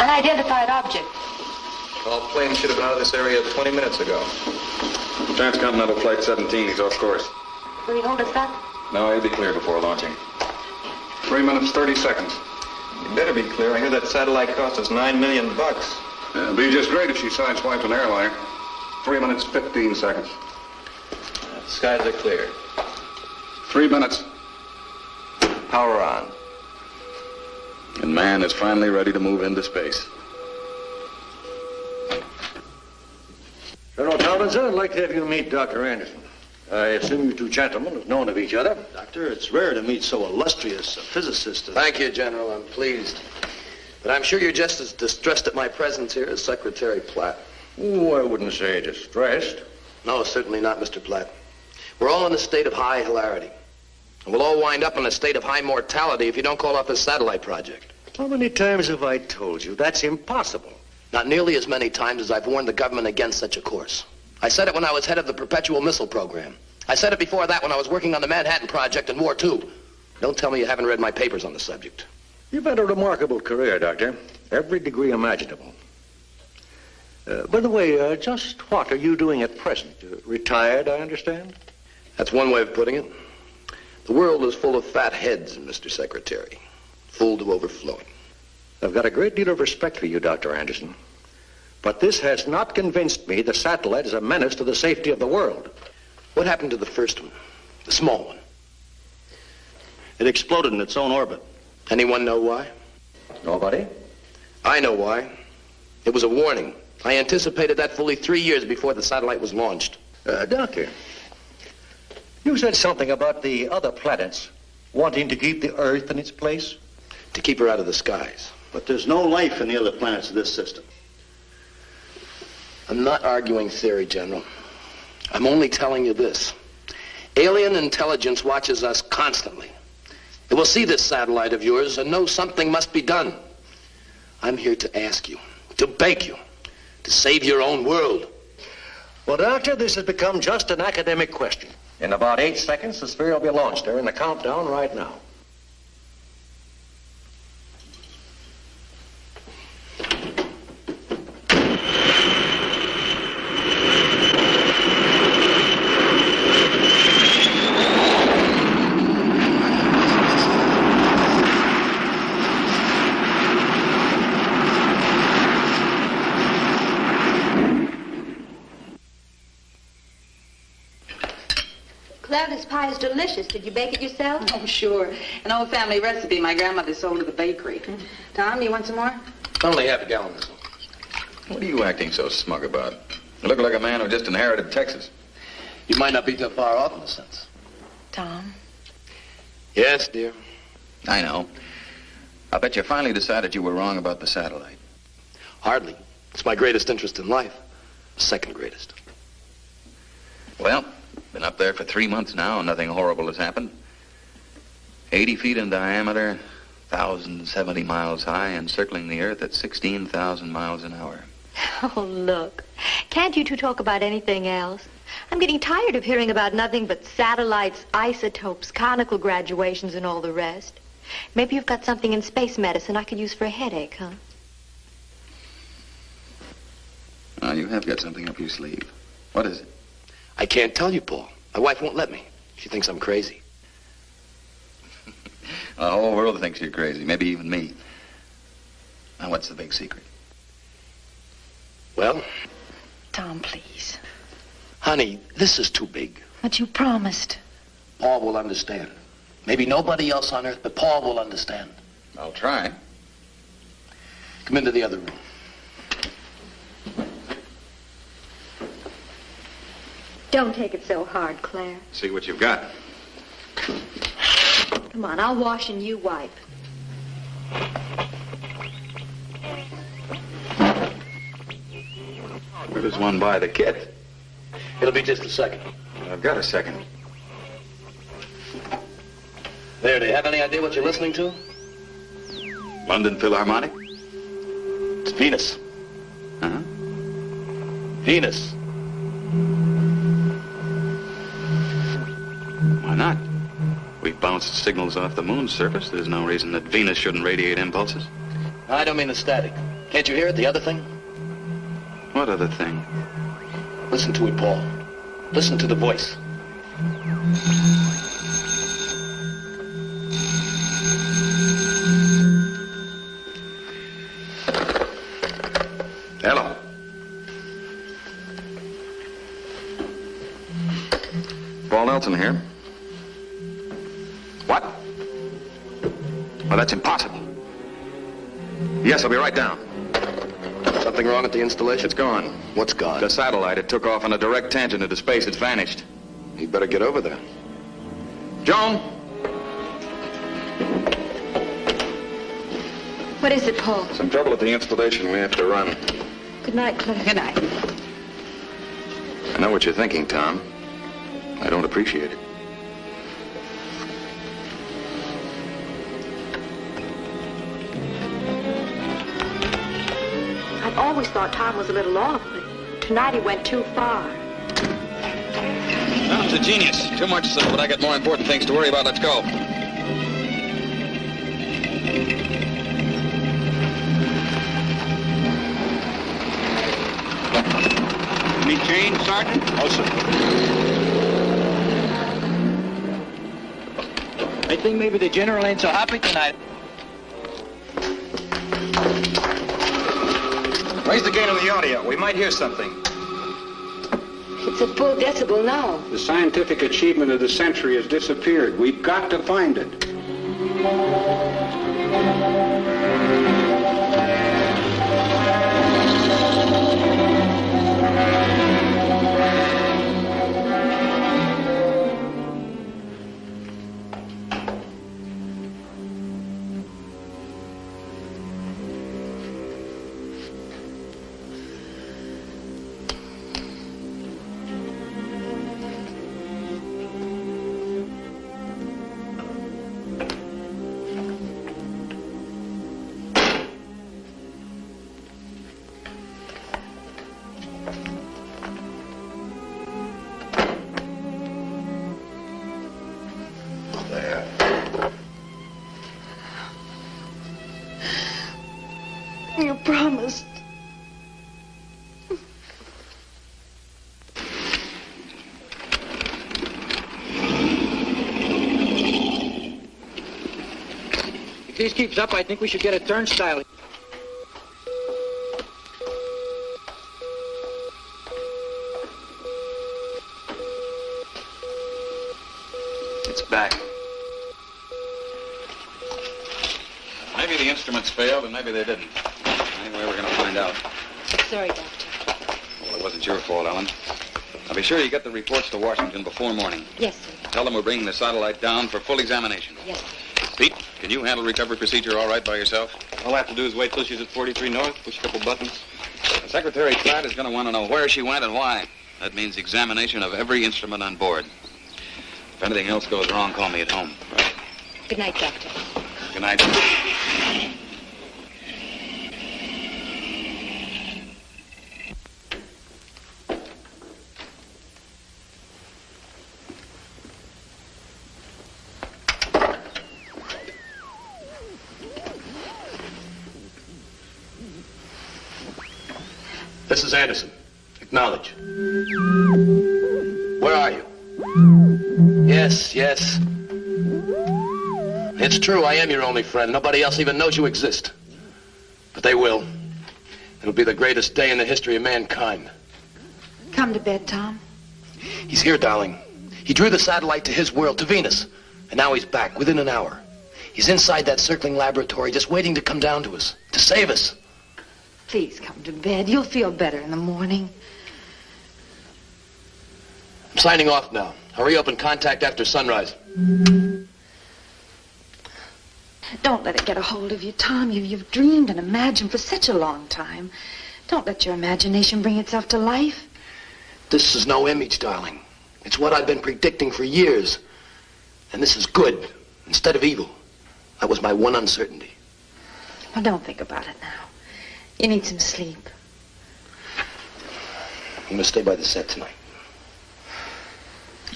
Unidentified object. All planes should have been out of this area 20 minutes ago. Transcontinental Flight 17, he's off course. Will he hold us up? No, he'll be clear before launching. 3 minutes, 30 seconds. You better be clear. I hear that satellite cost us $9 million. It'd be just great if she sideswiped an airliner. 3 minutes, 15 seconds. The skies are clear. 3 minutes. Power on. And man is finally ready to move into space. Colonel Tomlinson, I'd like to have you meet Dr. Anderson. I assume you two gentlemen have known of each other. Doctor, it's rare to meet so illustrious a physicist. Thank you, General. I'm pleased. But I'm sure you're just as distressed at my presence here as Secretary Platt. Oh, I wouldn't say distressed. No, certainly not, Mr. Platt. We're all in a state of high hilarity. And we'll all wind up in a state of high mortality if you don't call off this satellite project. How many times have I told you that's impossible? Not nearly as many times as I've warned the government against such a course. I said it when I was head of the perpetual missile program. I said it before that when I was working on the Manhattan Project in War II. Don't tell me you haven't read my papers on the subject. You've had a remarkable career, Doctor. Every degree imaginable. By the way, just what are you doing at present? Retired, I understand? That's one way of putting it. The world is full of fat heads, Mr. Secretary. Full to overflowing. I've got a great deal of respect for you, Dr. Anderson. But this has not convinced me the satellite is a menace to the safety of the world. What happened to the first one? The small one? It exploded in its own orbit. Anyone know why? Nobody? I know why. It was a warning. I anticipated that fully 3 years before the satellite was launched. Doctor, you said something about the other planets wanting to keep the Earth in its place? To keep her out of the skies. But there's no life in the other planets of this system. I'm not arguing theory, General. I'm only telling you this. Alien intelligence watches us constantly. It will see this satellite of yours and know something must be done. I'm here to ask you, to beg you, to save your own world. Well, Doctor, this has become just an academic question. In about 8 seconds, the sphere will be launched. They're in the countdown right now. This pie is delicious. Did you bake it yourself? Oh, sure. An old family recipe my grandmother sold at the bakery. Tom, you want some more? Only half a gallon. What are you acting so smug about? You look like a man who just inherited Texas. You might not be too far off in a sense. Tom? Yes, dear. I know. I bet you finally decided you were wrong about the satellite. Hardly. It's my greatest interest in life. Second greatest. Well, been up there for 3 months now and nothing horrible has happened. 80 feet in diameter, 1,070 miles high, and circling the Earth at 16,000 miles an hour. Oh, look. Can't you two talk about anything else? I'm getting tired of hearing about nothing but satellites, isotopes, conical graduations, and all the rest. Maybe you've got something in space medicine I could use for a headache, huh? Oh, you have got something up your sleeve. What is it? I can't tell you, Paul. My wife won't let me. She thinks I'm crazy. The whole world thinks you're crazy, maybe even me. Now, what's the big secret? Well? Tom, please. Honey, this is too big. But you promised. Paul will understand. Maybe nobody else on Earth, but Paul will understand. I'll try. Come into the other room. Don't take it so hard, Claire. See what you've got. Come on, I'll wash and you wipe. Where does one buy the kit? It'll be just a second. I've got a second. There, do you have any idea what you're listening to? London Philharmonic? It's Venus. Uh-huh. Venus. Why not? We've bounced signals off the moon's surface. There's no reason that Venus shouldn't radiate impulses. I don't mean the static. Can't you hear it, the other thing? What other thing? Listen to it, Paul. Listen to the voice. Hello. Paul Nelson here. What? Well, that's impossible. Yes, I'll be right down. Something wrong at the installation? It's gone. What's gone? The satellite, it took off on a direct tangent into space. It's vanished. You'd better get over there. Joan! What is it, Paul? Some trouble at the installation. We have to run. Good night, Claire. Good night. I know what you're thinking, Tom. I don't appreciate it. I've always thought Tom was a little off, but tonight he went too far. Tom's a genius. Too much so, but I got more important things to worry about. Let's go. Any change, Sergeant? No, sir. I think maybe the general ain't so happy tonight. Raise the gain on the audio. We might hear something. It's a full decibel now. The scientific achievement of the century has disappeared. We've got to find it. You promised. If this keeps up, I think we should get a turnstile. It's back. Maybe the instruments failed, and maybe they didn't. Anyway, we're going to find out. Sorry, Doctor. Well, it wasn't your fault, Ellen. Now, be sure you get the reports to Washington before morning. Yes, sir. Tell them we're bringing the satellite down for full examination. Yes, sir. Pete, can you handle recovery procedure all right by yourself? All I have to do is wait till she's at 43 North, push a couple buttons. The Secretary Pratt is going to want to know where she went and why. That means examination of every instrument on board. If anything else goes wrong, call me at home. Right. Good night, Doctor. Good night. This is Anderson. Acknowledge. Where are you? Yes. It's true, I am your only friend. Nobody else even knows you exist. But they will. It'll be the greatest day in the history of mankind. Come to bed, Tom. He's here, darling. He drew the satellite to his world, to Venus. And now he's back, within an hour. He's inside that circling laboratory, just waiting to come down to us, to save us. Please come to bed. You'll feel better in the morning. I'm signing off now. Hurry up and contact after sunrise. Don't let it get a hold of you, Tom. You've dreamed and imagined for such a long time. Don't let your imagination bring itself to life. This is no image, darling. It's what I've been predicting for years. And this is good instead of evil. That was my one uncertainty. Well, don't think about it now. You need some sleep. You must stay by the set tonight.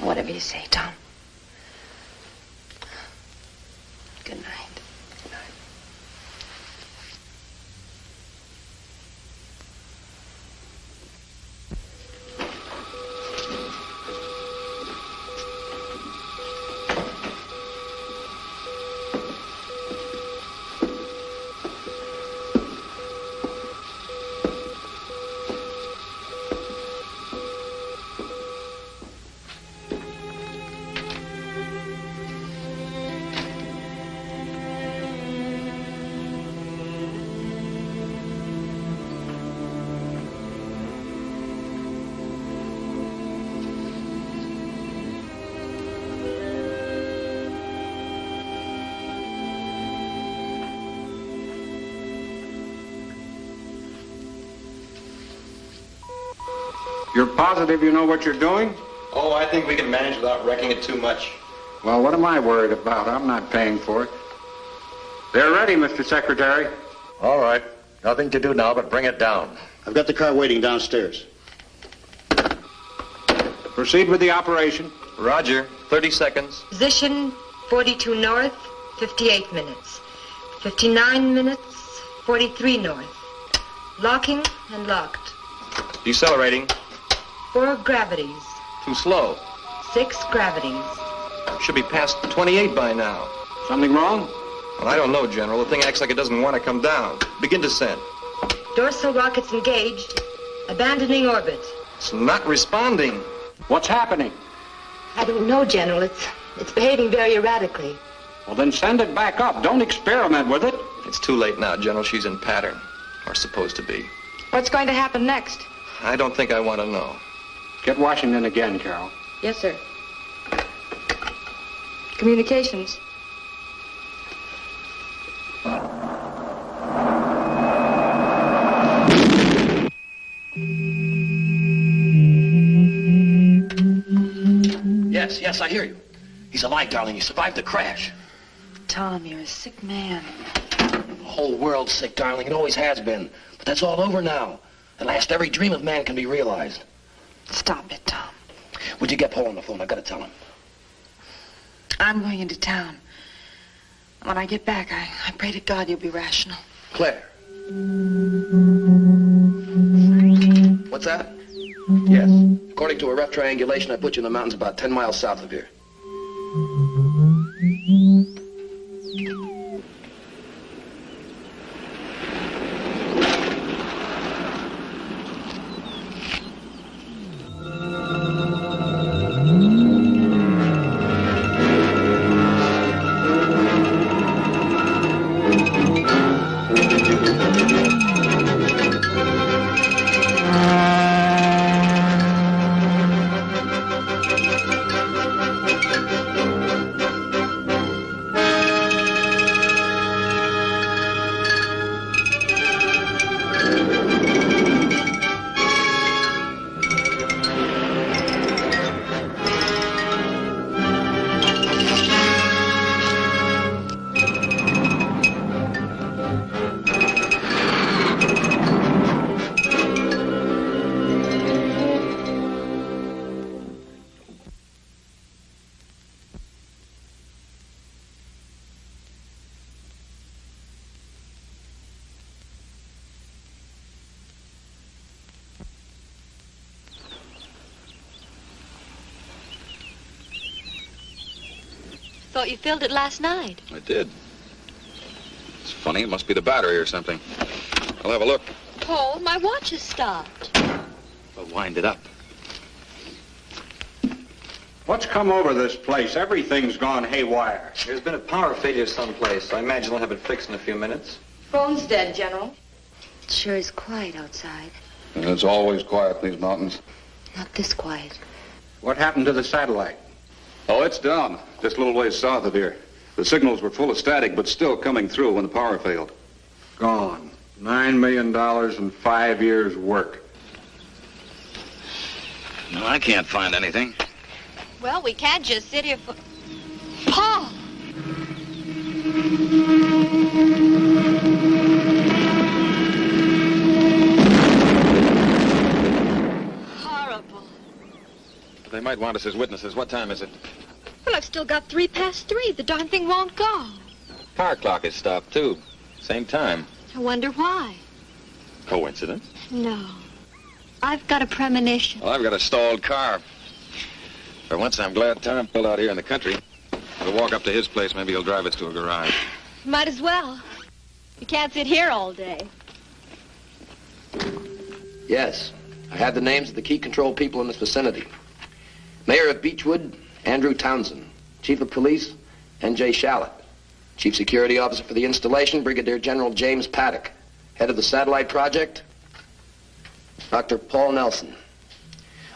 Whatever you say, Tom. Good night. Good night. You're positive you know what you're doing? Oh, I think we can manage without wrecking it too much. Well, what am I worried about? I'm not paying for it. They're ready, Mr. Secretary. All right. Nothing to do now but bring it down. I've got the car waiting downstairs. Proceed with the operation. Roger. 30 seconds. Position 42 north, 58 minutes. 59 minutes, 43 north. Locking and locked. Decelerating. 4 gravities. Too slow. 6 gravities. Should be past 28 by now. Something wrong? Well, I don't know, General. The thing acts like it doesn't want to come down. Begin descent. Dorsal rockets engaged. Abandoning orbit. It's not responding. What's happening? I don't know, General. It's behaving very erratically. Well, then send it back up. Don't experiment with it. It's too late now, General. She's in pattern. Or supposed to be. What's going to happen next? I don't think I want to know. Get Washington again, Carol. Yes, sir. Communications. Yes, I hear you. He's alive, darling. He survived the crash. Tom, you're a sick man. The whole world's sick, darling. It always has been. But that's all over now. At last, every dream of man can be realized. Stop it, Tom. Would you get Paul on the phone? I've got to tell him. I'm going into town. When I get back, I pray to God you'll be rational. Claire. What's that? Yes. According to a rough triangulation, I put you in the mountains about 10 miles south of here. Thought you filled it last night. I did. It's funny. It must be the battery or something. I'll have a look. Paul, my watch has stopped. I'll wind it up. What's come over this place? Everything's gone haywire. There's been a power failure someplace. I imagine they'll have it fixed in a few minutes. Phone's dead, General. It sure is quiet outside. It's always quiet in these mountains. Not this quiet. What happened to the satellite? Oh, it's down. Just a little ways south of here. The signals were full of static, but still coming through when the power failed. Gone. $9 million and 5 years' work. No, I can't find anything. Well, we can't just sit here for... Paul! Horrible. They might want us as witnesses. What time is it? Well, I've still got 3:03. The darn thing won't go. Car clock is stopped, too. Same time. I wonder why. Coincidence? No. I've got a premonition. Well, I've got a stalled car. For once, I'm glad Tom pulled out here in the country. We'll walk up to his place. Maybe he'll drive us to a garage. Might as well. You can't sit here all day. Yes, I had the names of the key control people in this vicinity. Mayor of Beechwood, Andrew Townsend. Chief of Police, N.J. Shallett. Chief Security Officer for the installation, Brigadier General James Paddock. Head of the satellite project, Dr. Paul Nelson.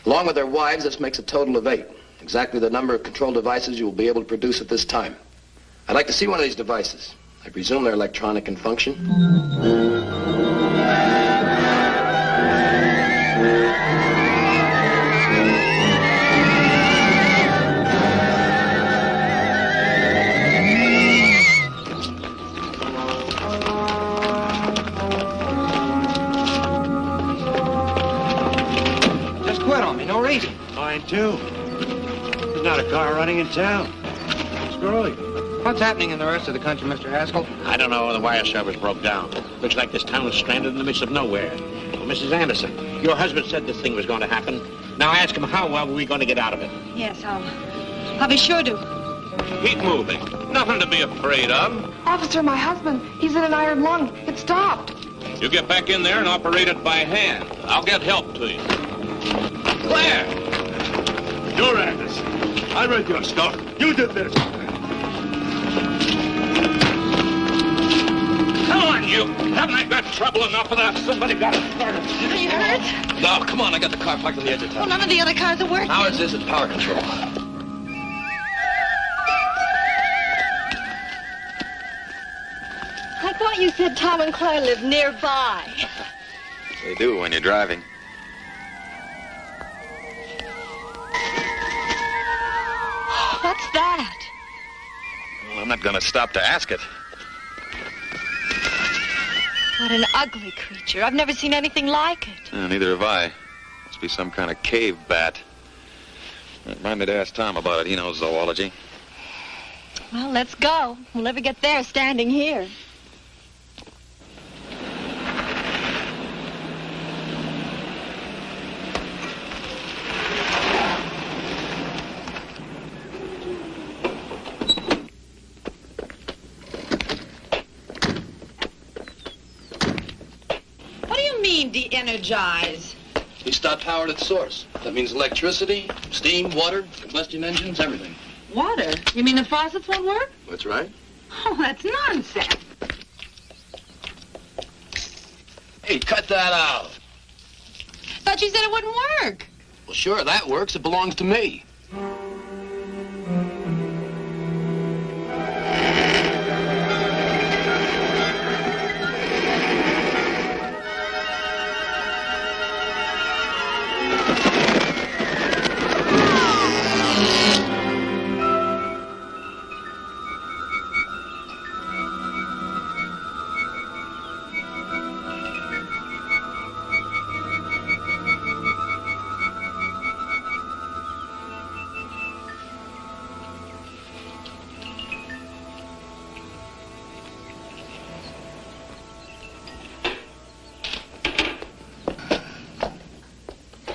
Along with their wives, this makes a total of 8. Exactly the number of control devices you will be able to produce at this time. I'd like to see one of these devices. I presume they're electronic in function. not a car running in town. Screwy. What's happening in the rest of the country, Mr. Haskell? I don't know. The wire service broke down. Looks like this town is stranded in the midst of nowhere. Well, Mrs. Anderson, your husband said this thing was going to happen. Now ask him how well are we going to get out of it. Yes, I'll be sure to. Keep moving. Nothing to be afraid of. Officer, my husband, he's in an iron lung. It stopped. You get back in there and operate it by hand. I'll get help to you. Claire! You're Anderson. I read your stuff. You did this. Come on, you. Haven't I got trouble enough with that? Somebody got it started. Are you hurt? No, come on. I got the car parked on the edge of town. Well, none of the other cars are working. Ours is at power control. I thought you said Tom and Claire lived nearby. They do when you're driving. What's that? Well, I'm not going to stop to ask it. What an ugly creature. I've never seen anything like it. Neither have I. Must be some kind of cave bat. Remind me to ask Tom about it. He knows zoology. Well, let's go. We'll never get there standing here. De-energize. We stopped power at its source. That means electricity, steam, water, combustion engines, everything. Water? You mean the faucets won't work? That's right. Oh, that's nonsense. Hey, cut that out. Thought you said it wouldn't work. Well, sure, that works. It belongs to me.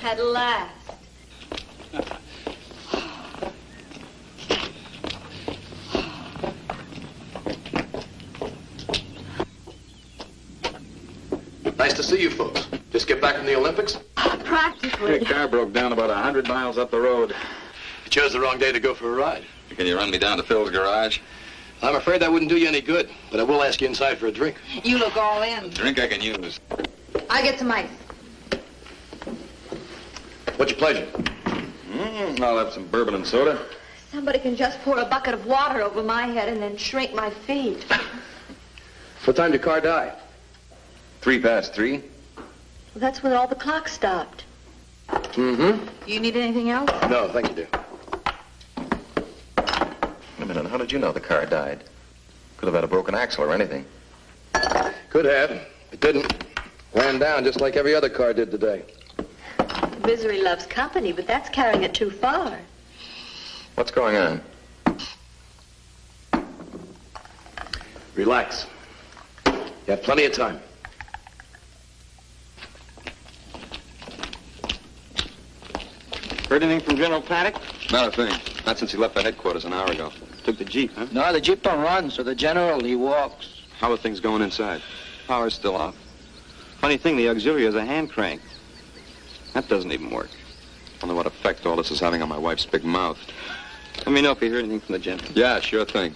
At last. Nice to see you folks. Just get back from the Olympics? Practically. The car broke down about 100 miles up the road. You chose the wrong day to go for a ride. Can you run me down to Phil's garage? I'm afraid that wouldn't do you any good, but I will ask you inside for a drink. You look all in. Drink I can use. I get some ice. What's your pleasure? I'll have some bourbon and soda. Somebody can just pour a bucket of water over my head and then shrink my feet. What time did your car die? 3:03. Well, that's when all the clocks stopped. Mm-hmm. You need anything else? No, thank you, dear. Wait a minute, how did you know the car died? Could have had a broken axle or anything. Could have. It didn't. Ran down just like every other car did today. Misery loves company, but that's carrying it too far. What's going on? Relax. You have plenty of time. Heard anything from General Paddock? Not a thing. Not since he left the headquarters an hour ago. Took the Jeep, huh? No, the Jeep don't run, so the General, he walks. How are things going inside? Power's still off. Funny thing, the auxiliary has a hand crank. That doesn't even work. I wonder what effect all this is having on my wife's big mouth. Let me know if you hear anything from the General. Yeah, sure thing.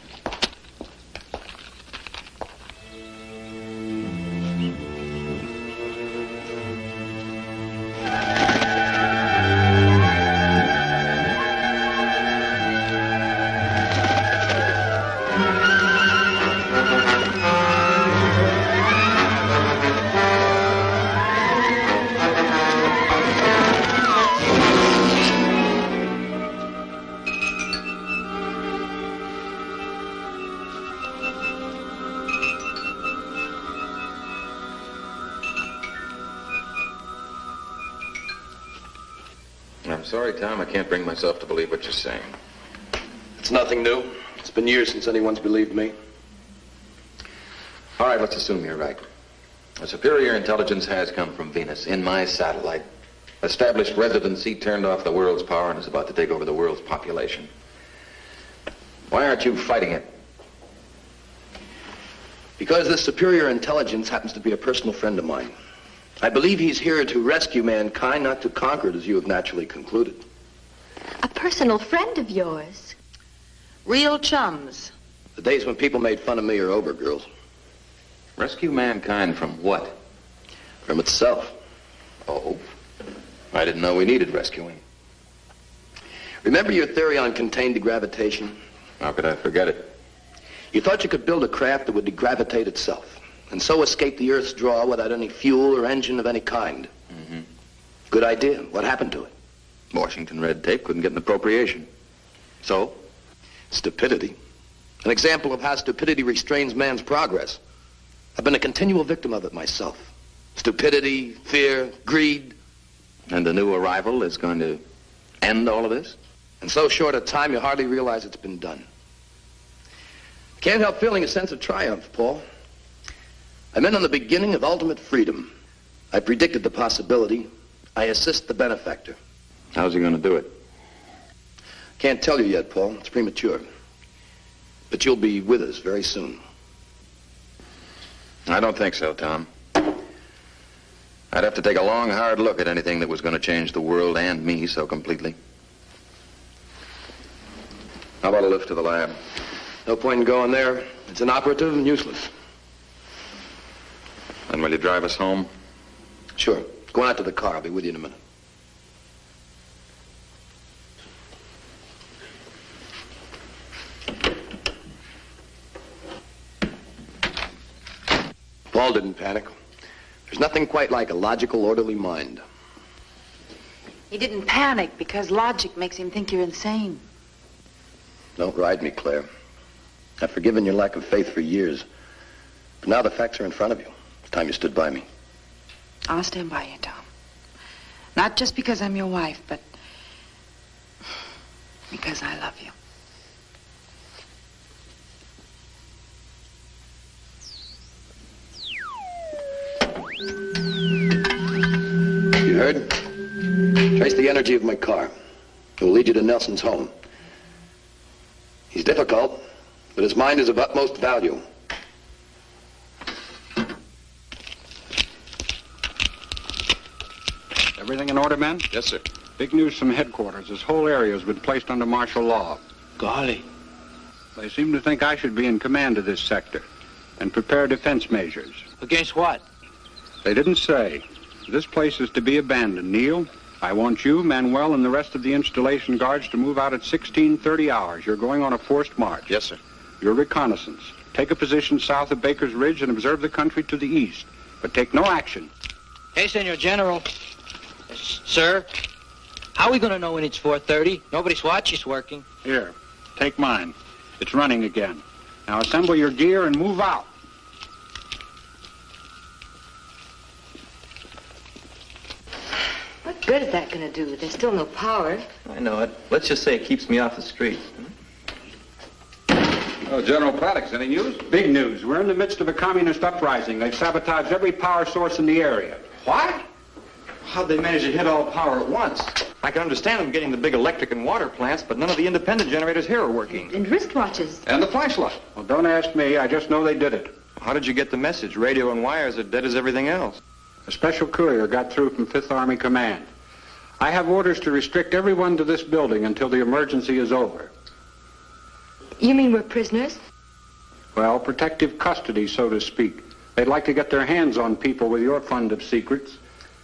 sorry, Tom. I can't bring myself to believe what you're saying. It's nothing new. It's been years since anyone's believed me. All right, let's assume you're right. A superior intelligence has come from Venus in my satellite, established residency, turned off the world's power, and is about to take over the world's population. Why aren't you fighting it? Because this superior intelligence happens to be a personal friend of mine. I believe he's here to rescue mankind, not to conquer it, as you have naturally concluded. A personal friend of yours? Real chums. The days when people made fun of me are over, girls. Rescue mankind from what? From itself. Oh, I didn't know we needed rescuing. Remember your theory on contained degravitation? How could I forget it? You thought you could build a craft that would degravitate itself, and so escape the Earth's draw without any fuel or engine of any kind. Mm-hmm. Good idea. What happened to it? Washington red tape couldn't get an appropriation. So? Stupidity. An example of how stupidity restrains man's progress. I've been a continual victim of it myself. Stupidity, fear, greed. And the new arrival is going to end all of this? In so short a time, you hardly realize it's been done. Can't help feeling a sense of triumph, Paul. I'm in on the beginning of ultimate freedom. I predicted the possibility. I assist the benefactor. How's he going to do it? Can't tell you yet, Paul. It's premature. But you'll be with us very soon. I don't think so, Tom. I'd have to take a long, hard look at anything that was going to change the world and me so completely. How about a lift to the lab? No point in going there. It's inoperative and useless. Then will you drive us home? Sure. Go on out to the car. I'll be with you in a minute. Paul didn't panic. There's nothing quite like a logical, orderly mind. He didn't panic because logic makes him think you're insane. Don't ride me, Claire. I've forgiven your lack of faith for years. But now the facts are in front of you. It's time you stood by me. I'll stand by you, Tom. Not just because I'm your wife, but because I love you. You heard? Trace the energy of my car. It will lead you to Nelson's home. He's difficult, but his mind is of utmost value. Everything in order, men? Yes, sir. Big news from headquarters. This whole area has been placed under martial law. Golly. They seem to think I should be in command of this sector and prepare defense measures. Against what? They didn't say. This place is to be abandoned, Neil. I want you, Manuel, and the rest of the installation guards to move out at 16:30 hours. You're going on a forced march. Yes, sir. Your reconnaissance. Take a position south of Baker's Ridge and observe the country to the east. But take no action. Hey, Senor General. Sir, how are we going to know when it's 4:30? Nobody's watch is working. Here, take mine. It's running again. Now assemble your gear and move out. What good is that going to do? There's still no power. I know it. Let's just say it keeps me off the street. Oh, General Paddock's, any news? Big news. We're in the midst of a communist uprising. They've sabotaged every power source in the area. What? How'd they manage to hit all power at once? I can understand them getting the big electric and water plants, but none of the independent generators here are working. And wristwatches. And the flashlight. Well, don't ask me. I just know they did it. How did you get the message? Radio and wires are dead as everything else. A special courier got through from 5th Army Command. I have orders to restrict everyone to this building until the emergency is over. You mean we're prisoners? Well, protective custody, so to speak. They'd like to get their hands on people with your fund of secrets.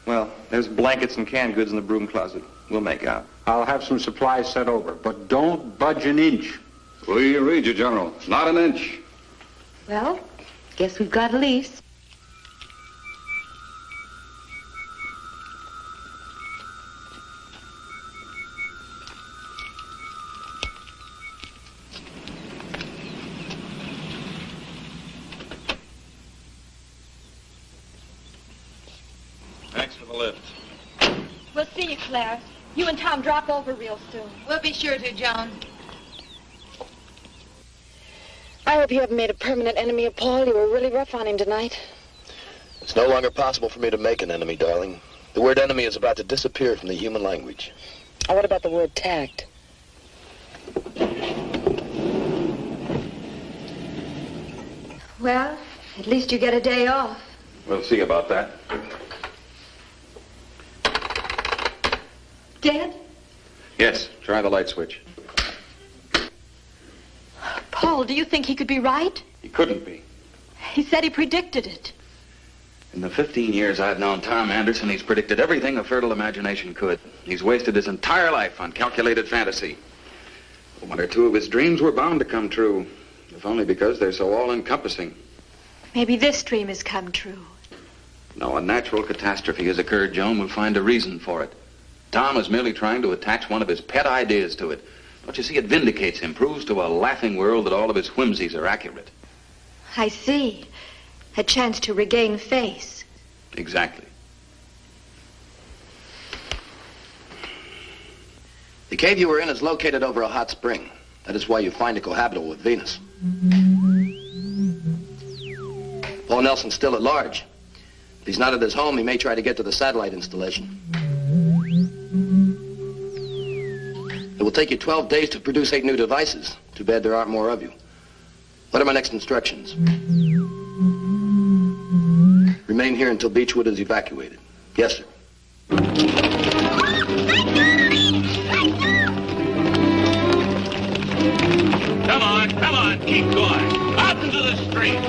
Well, there's blankets and canned goods in the broom closet. We'll make out. I'll have some supplies sent over, but don't budge an inch. We read you, General. Not an inch. Well, guess we've got a lease. Thanks for the lift. We'll see you, Claire. You and Tom drop over real soon. We'll be sure to, Joan. I hope you haven't made a permanent enemy of Paul. You were really rough on him tonight. It's no longer possible for me to make an enemy, darling. The word enemy is about to disappear from the human language. Oh, what about the word tact? Well, at least you get a day off. We'll see about that. Dead? Yes, try the light switch. Paul, do you think he could be right? He couldn't be. He said he predicted it. In the 15 years I've known Tom Anderson, he's predicted everything a fertile imagination could. He's wasted his entire life on calculated fantasy. One or two of his dreams were bound to come true, if only because they're so all-encompassing. Maybe this dream has come true. No, a natural catastrophe has occurred, Joan. We'll find a reason for it. Tom is merely trying to attach one of his pet ideas to it. Don't you see, it vindicates him, proves to a laughing world that all of his whimsies are accurate. I see. A chance to regain face. Exactly. The cave you were in is located over a hot spring. That is why you find it cohabitable with Venus. Paul Nelson's still at large. If he's not at his home, he may try to get to the satellite installation. It will take you 12 days to produce 8 new devices. Too bad there aren't more of you. What are my next instructions? Remain here until Beechwood is evacuated. Yes, sir. Come on, keep going. Out into the street.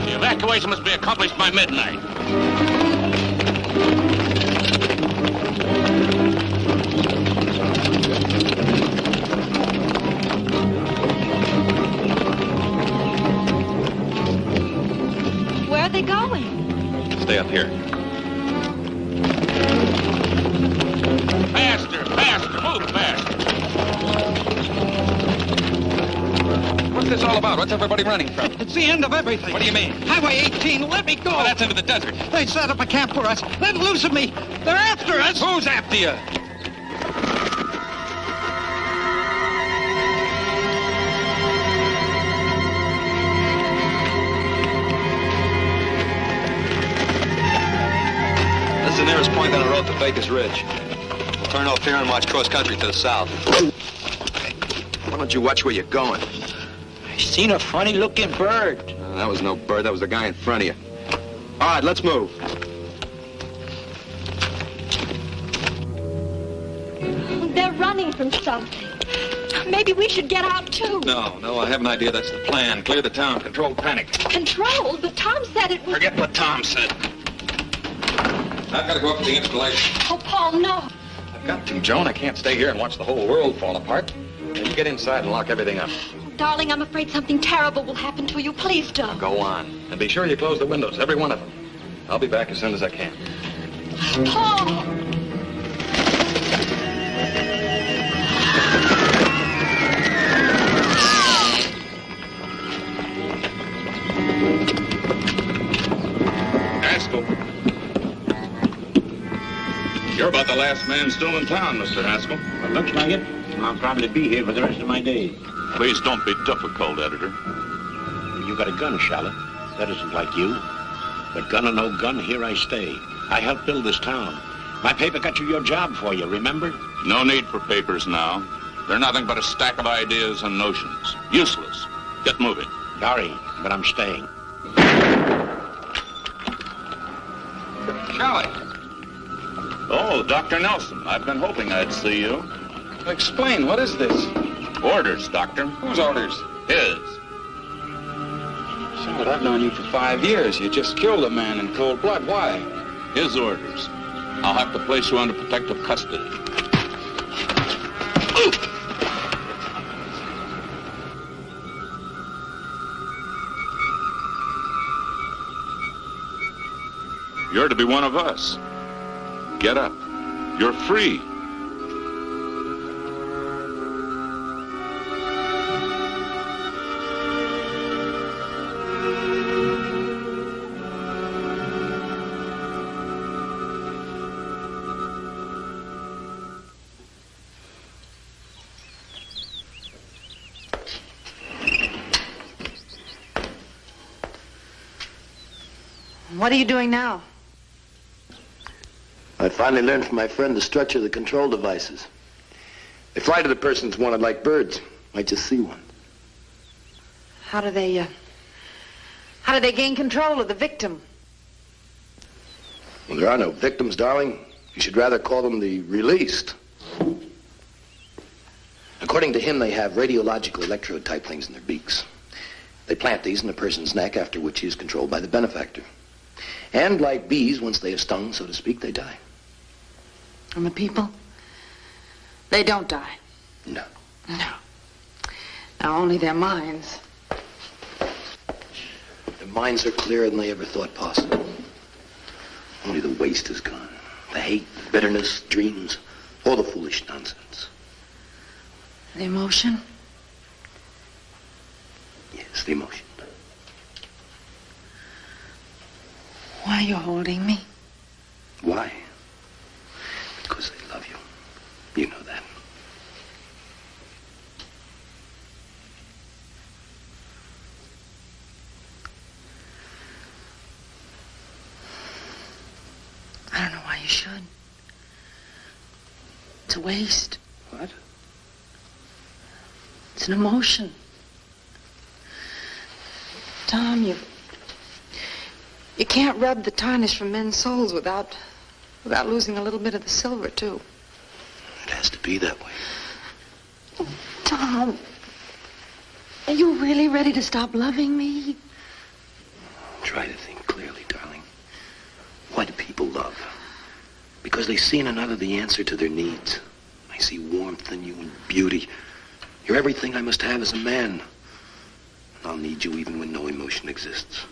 The evacuation must be accomplished by midnight. Where are they going? Stay up here. Faster, move faster. What's this all about? What's everybody running from? It's the end of everything. What do you mean? Highway 18, let me go. Oh, that's into the desert. They set up a camp for us. Let loose of me. They're after us. Who's after you? This is the nearest point on the road to Baker's Ridge. Turn off here and watch cross country to the south. Why don't you watch where you're going? I seen a funny-looking bird. That was no bird. That was the guy in front of you. All right, let's move. They're running from something. Maybe we should get out, too. No, I have an idea. That's the plan. Clear the town. Control panic. Controlled? But Tom said it was... Forget what Tom said. I've got to go up to the installation. Oh, Paul, no. I've got to, Joan. I can't stay here and watch the whole world fall apart. You get inside and lock everything up. Darling, I'm afraid something terrible will happen to you. Please don't. Go on. And be sure you close the windows, every one of them. I'll be back as soon as I can. Paul! Haskell. You're about the last man still in town, Mr. Haskell. Well, looks like it. I'll probably be here for the rest of my days. Please don't be difficult, Editor. You got a gun, Charlotte. That isn't like you. But gun or no gun, here I stay. I helped build this town. My paper got you your job for you, remember? No need for papers now. They're nothing but a stack of ideas and notions. Useless. Get moving. Sorry, but I'm staying. Charlie. Oh, Dr. Nelson. I've been hoping I'd see you. Explain, what is this? Orders, Doctor. Whose orders? His. Charlotte, I've known you for 5 years. You just killed a man in cold blood. Why? His orders. I'll have to place you under protective custody. You're to be one of us. Get up. You're free. What are you doing now? I finally learned from my friend the structure of the control devices. They fly to the person's wanted like birds. Might just see one. How do they gain control of the victim? Well, there are no victims, darling. You should rather call them the released. According to him, they have radiological electrode-type things in their beaks. They plant these in a person's neck, after which he is controlled by the benefactor. And like bees, once they have stung, so to speak, they die. And the people? They don't die. No. No. Now, only their minds. Their minds are clearer than they ever thought possible. Only the waste is gone. The hate, bitterness, dreams, all the foolish nonsense. The emotion? Yes, the emotion. Why are you holding me? Why? Because I love you. You know that. I don't know why you should. It's a waste. What? It's an emotion. Tom, you can't rub the tarnish from men's souls without losing a little bit of the silver, too. It has to be that way. Tom, are you really ready to stop loving me? Try to think clearly, darling. Why do people love? Because they see in another the answer to their needs. I see warmth in you and beauty. You're everything I must have as a man. And I'll need you even when no emotion exists.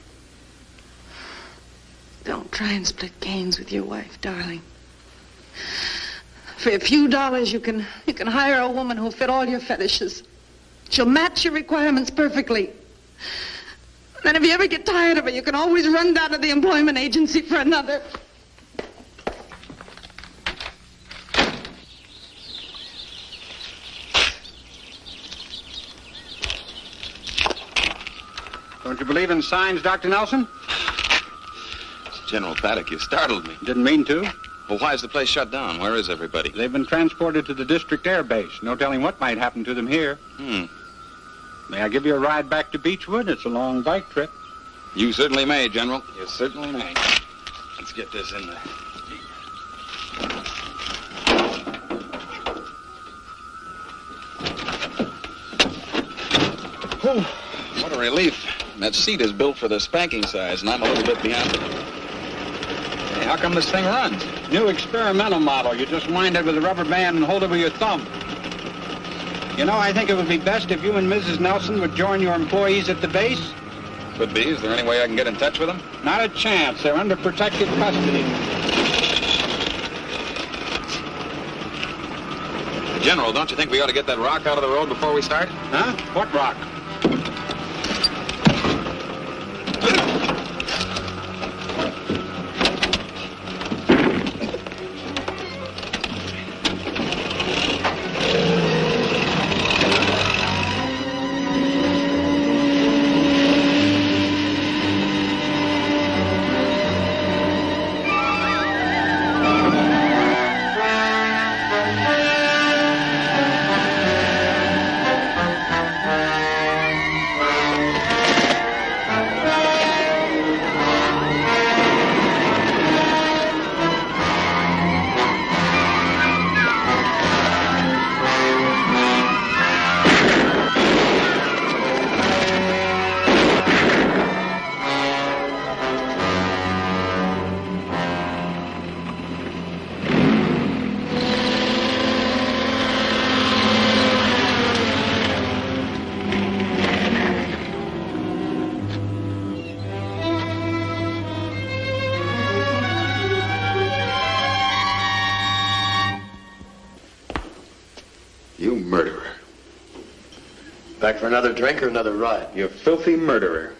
Don't try and split gains with your wife, darling. For a few dollars, you can hire a woman who'll fit all your fetishes. She'll match your requirements perfectly. Then if you ever get tired of her, you can always run down to the employment agency for another. Don't you believe in signs, Dr. Nelson? General Paddock, you startled me. Didn't mean to. Well, why is the place shut down? Where is everybody? They've been transported to the district air base. No telling what might happen to them here. May I give you a ride back to Beechwood? It's a long bike trip. You certainly may, General. You certainly may. Let's get this in there. Whew, what a relief. That seat is built for the spanking size, and I'm a little bit behind. Hey, how come this thing runs? New experimental model. You just wind it with a rubber band and hold it with your thumb. You know, I think it would be best if you and Mrs. Nelson would join your employees at the base. Could be. Is there any way I can get in touch with them? Not a chance. They're under protective custody. General, don't you think we ought to get that rock out of the road before we start? Huh? What rock? You murderer. Back for another drink or another ride? You filthy murderer.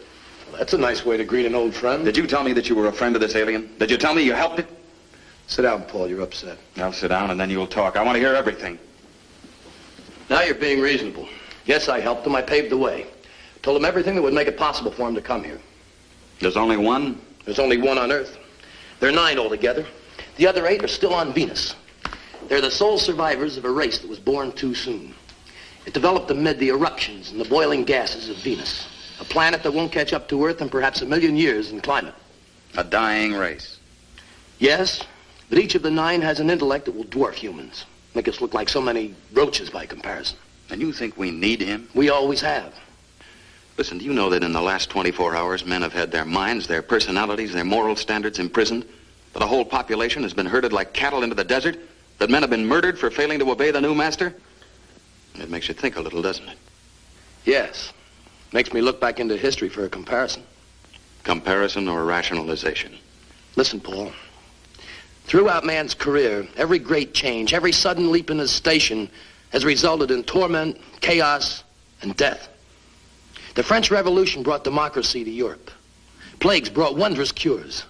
Well, that's a nice way to greet an old friend. Did you tell me that you were a friend of this alien? Did you tell me you helped it? Sit down, Paul. You're upset. I'll sit down and then you'll talk. I want to hear everything. Now you're being reasonable. Yes, I helped him. I paved the way. Told him everything that would make it possible for him to come here. There's only one There's only one on Earth. There are 9 altogether. The other 8 are still on Venus. They're the sole survivors of a race that was born too soon. It developed amid the eruptions and the boiling gases of Venus, a planet that won't catch up to Earth in perhaps 1,000,000 years in climate. A dying race. Yes, but each of the 9 has an intellect that will dwarf humans, make us look like so many roaches by comparison. And you think we need him? We always have. Listen, do you know that in the last 24 hours, men have had their minds, their personalities, their moral standards imprisoned? That a whole population has been herded like cattle into the desert? That men have been murdered for failing to obey the new master? It makes you think a little, doesn't it? Yes. Makes me look back into history for a comparison. Comparison or rationalization? Listen, Paul. Throughout man's career, every great change, every sudden leap in his station has resulted in torment, chaos, and death. The French Revolution brought democracy to Europe. Plagues brought wondrous cures.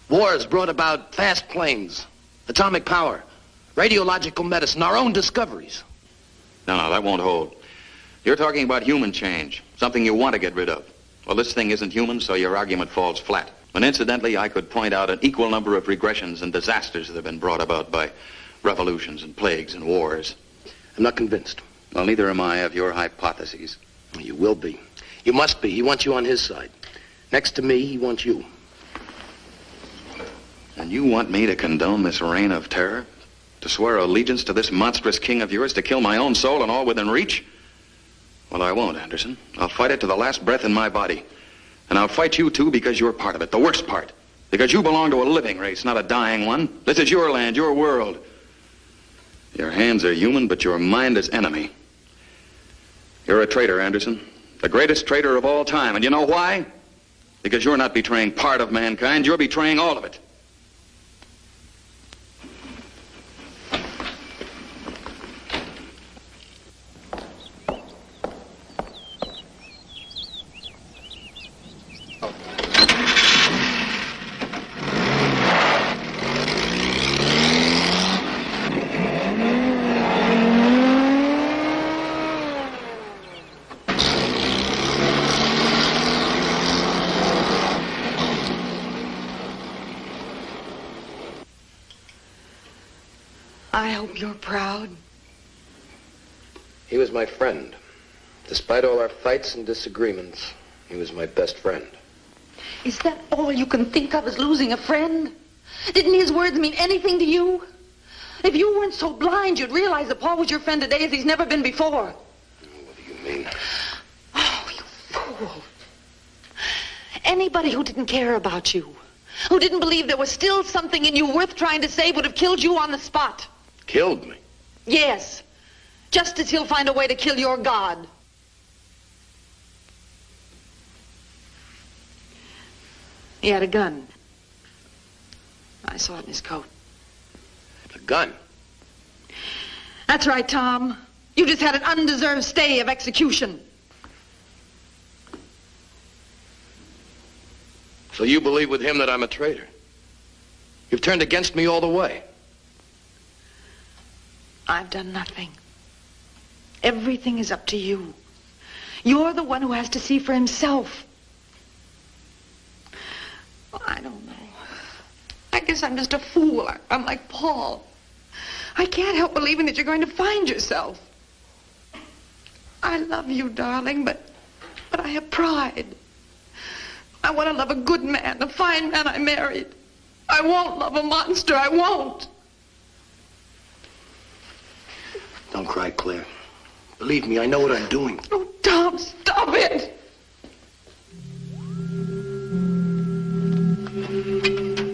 Wars brought about fast planes, atomic power, radiological medicine, our own discoveries. No, that won't hold. You're talking about human change, something you want to get rid of. Well, this thing isn't human, so your argument falls flat. And incidentally, I could point out an equal number of regressions and disasters that have been brought about by revolutions and plagues and wars. I'm not convinced. Well, neither am I of your hypotheses. You will be. You must be. He wants you on his side. Next to me, he wants you. And you want me to condone this reign of terror? To swear allegiance to this monstrous king of yours? To kill my own soul and all within reach? Well, I won't, Anderson. I'll fight it to the last breath in my body. And I'll fight you, too, because you're part of it. The worst part. Because you belong to a living race, not a dying one. This is your land, your world. Your hands are human, but your mind is enemy. You're a traitor, Anderson. The greatest traitor of all time. And you know why? Because you're not betraying part of mankind. You're betraying all of it. I hope you're proud. He was my friend. Despite all our fights and disagreements, he was my best friend. Is that all you can think of as losing a friend? Didn't his words mean anything to you? If you weren't so blind, you'd realize that Paul was your friend today as he's never been before. What do you mean? Oh, you fool. Anybody who didn't care about you, who didn't believe there was still something in you worth trying to save, would have killed you on the spot. Killed me? Yes. Just as he'll find a way to kill your God. He had a gun. I saw it in his coat. A gun? That's right, Tom. You just had an undeserved stay of execution. So you believe with him that I'm a traitor? You've turned against me all the way. I've done nothing. Everything is up to you. You're the one who has to see for himself. Well, I don't know. I guess I'm just a fool. I'm like Paul. I can't help believing that you're going to find yourself. I love you, darling, but I have pride. I want to love a good man, a fine man I married. I won't love a monster. I won't. Don't cry, Claire. Believe me, I know what I'm doing. Oh, Tom, stop it.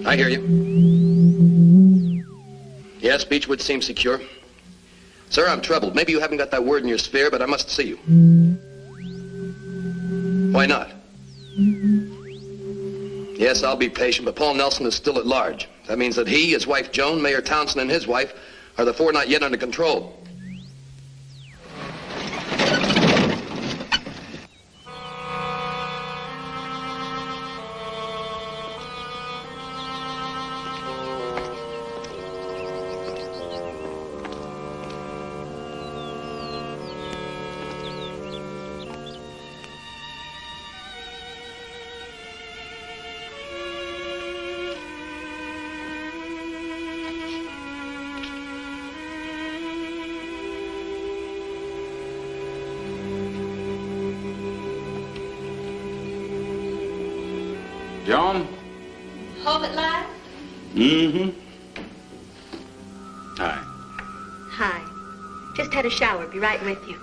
I hear you. Yes, Beechwood seems secure. Sir, I'm troubled. Maybe you haven't got that word in your sphere, but I must see you. Why not? Yes, I'll be patient, but Paul Nelson is still at large. That means that he, his wife Joan, Mayor Townsend, and his wife are the 4 not yet under control. Joan? Home at last? Mm-hmm. Hi. Hi. Just had a shower. Be right with you.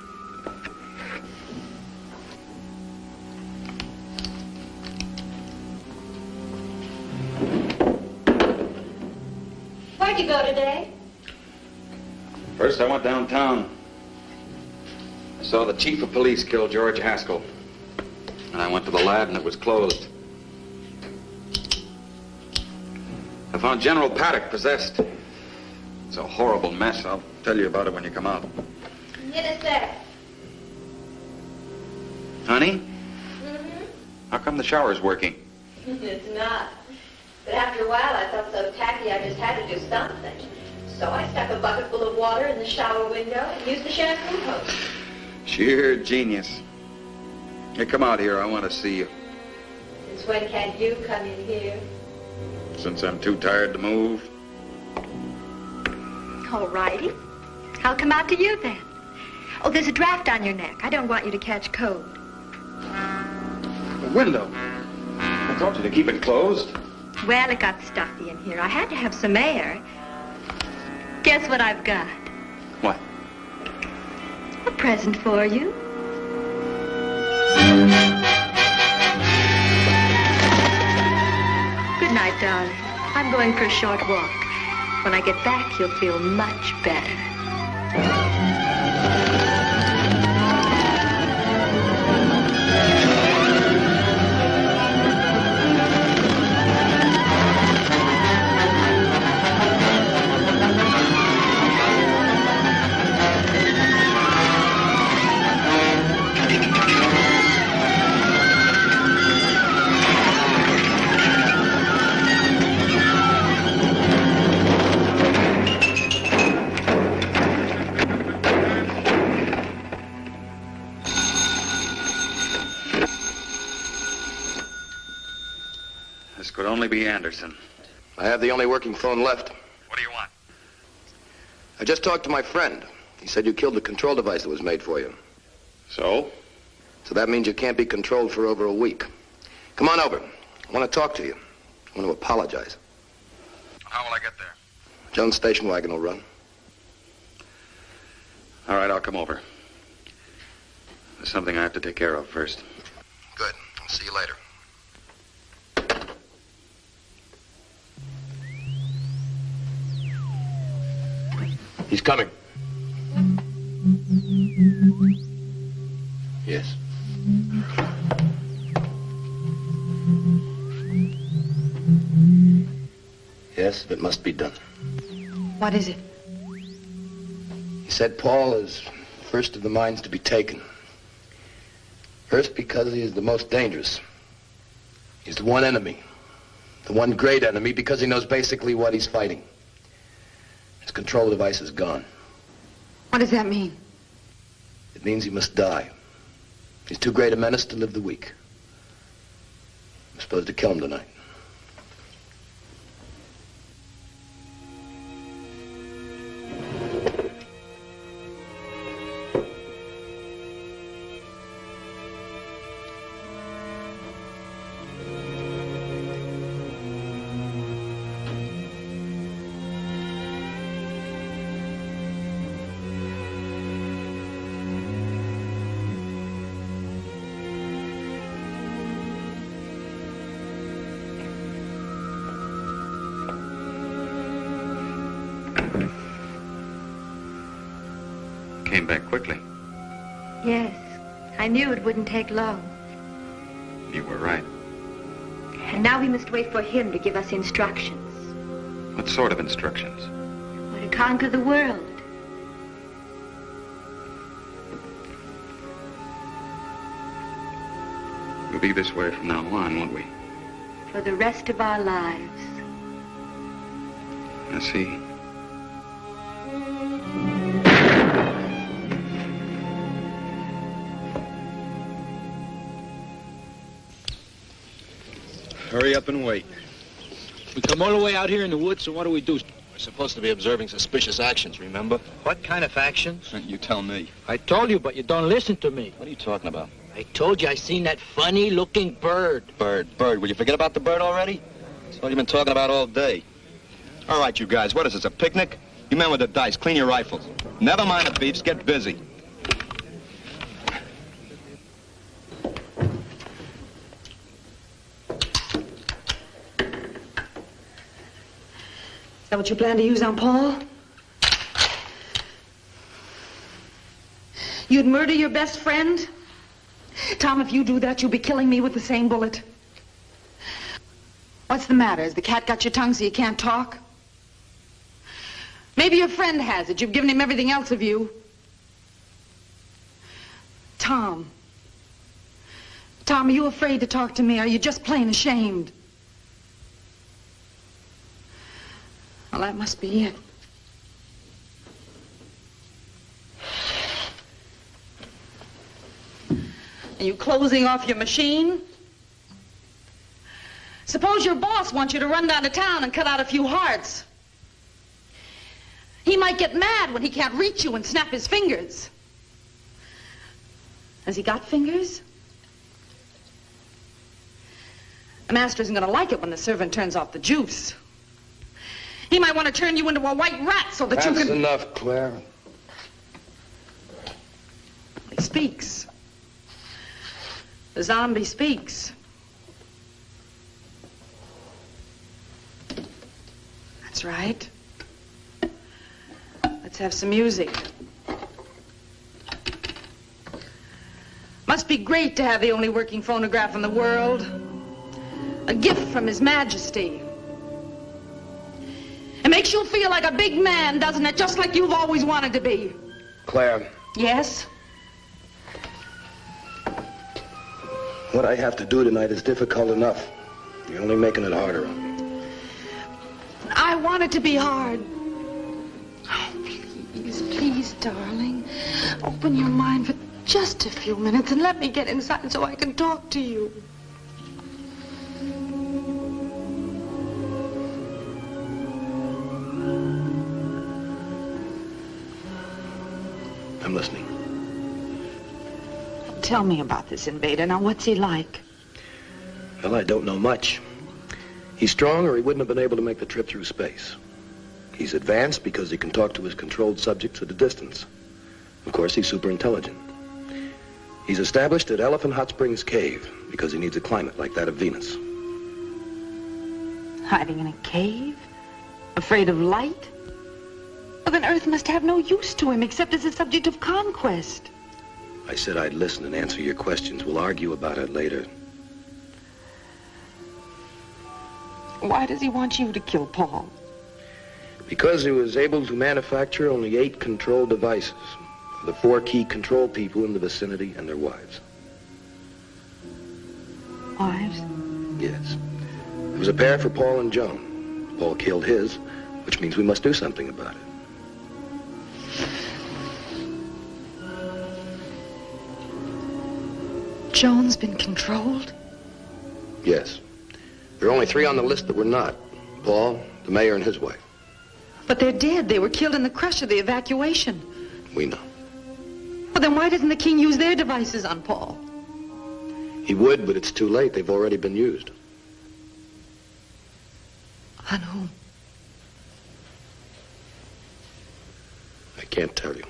Where'd you go today? First, I went downtown. I saw the chief of police kill George Haskell. And I went to the lab and it was closed. I found General Paddock possessed. It's a horrible mess. I'll tell you about it when you come out. In a sec. Honey? How come the shower's working? It's not. But after a while, I felt so tacky I just had to do something. So I stuck a bucket full of water in the shower window and used the shampoo hose. Sheer genius. Hey, come out here. I want to see you. Since when can't you come in here? Since I'm too tired to move. All righty. I'll come out to you then. Oh, there's a draft on your neck. I don't want you to catch cold. The window. I told you to keep it closed. Well, it got stuffy in here. I had to have some air. Guess what I've got? What? A present for you. Good night, darling. I'm going for a short walk. When I get back, you'll feel much better. Could only be Anderson. I have the only working phone left. What do you want? I just talked to my friend. He said you killed the control device that was made for you. So? So that means you can't be controlled for over a week. Come on over. I want to talk to you. I want to apologize. How will I get there? Jones' station wagon will run. All right, I'll come over. There's something I have to take care of first. Good. I'll see you later. He's coming. Yes. Yes, it must be done. What is it? He said Paul is first of the minds to be taken. First because he is the most dangerous. He's the one enemy. The one great enemy because he knows basically what he's fighting. His control device is gone. What does that mean? It means he must die. He's too great a menace to live the week. I'm supposed to kill him tonight. Came back quickly. Yes, I knew it wouldn't take long. You were right. And now we must wait for him to give us instructions. What sort of instructions? Or to conquer the world. We'll be this way from now on, won't we? For the rest of our lives. I see. Hurry up and wait. We come all the way out here in the woods, so what do we do? We're supposed to be observing suspicious actions, remember? What kind of actions? You tell me. I told you, but you don't listen to me. What are you talking about? I told you I seen that funny-looking bird. Bird. Will you forget about the bird already? That's what you've been talking about all day. All right, you guys, what is this, a picnic? You men with the dice, clean your rifles. Never mind the beefs, get busy. Is that what you plan to use on Paul? You'd murder your best friend? Tom, if you do that, you'll be killing me with the same bullet. What's the matter? Has the cat got your tongue so you can't talk? Maybe your friend has it. You've given him everything else of you. Tom. Tom, are you afraid to talk to me? Are you just plain ashamed? Well, that must be it. Are you closing off your machine? Suppose your boss wants you to run down to town and cut out a few hearts. He might get mad when he can't reach you and snap his fingers. Has he got fingers? The master isn't going to like it when the servant turns off the juice. He might want to turn you into a white rat so that you can... That's enough, Claire. He speaks. The zombie speaks. That's right. Let's have some music. Must be great to have the only working phonograph in the world. A gift from His Majesty. It makes you feel like a big man, doesn't it? Just like you've always wanted to be. Claire. Yes? What I have to do tonight is difficult enough. You're only making it harder on me. I want it to be hard. Oh, please, darling. Open your mind for just a few minutes and let me get inside so I can talk to you. I'm listening. Tell me about this invader. Now, what's he like? Well, I don't know much. He's strong or he wouldn't have been able to make the trip through space. He's advanced because he can talk to his controlled subjects at a distance. Of course, he's super intelligent. He's established at Elephant Hot Springs Cave because he needs a climate like that of Venus. Hiding in a cave? Afraid of light? Well, then Earth must have no use to him except as a subject of conquest. I said I'd listen and answer your questions. We'll argue about it later. Why does he want you to kill Paul? Because he was able to manufacture only 8 control devices for the 4 key control people in the vicinity and their wives. Wives? Yes. There was a pair for Paul and Joan. Paul killed his, which means we must do something about it. Joan's been controlled? Yes. There are only 3 on the list that were not. Paul, the mayor, and his wife. But they're dead. They were killed in the crush of the evacuation. We know. Well, then why doesn't the king use their devices on Paul? He would, but it's too late. They've already been used. On whom? I can't tell you.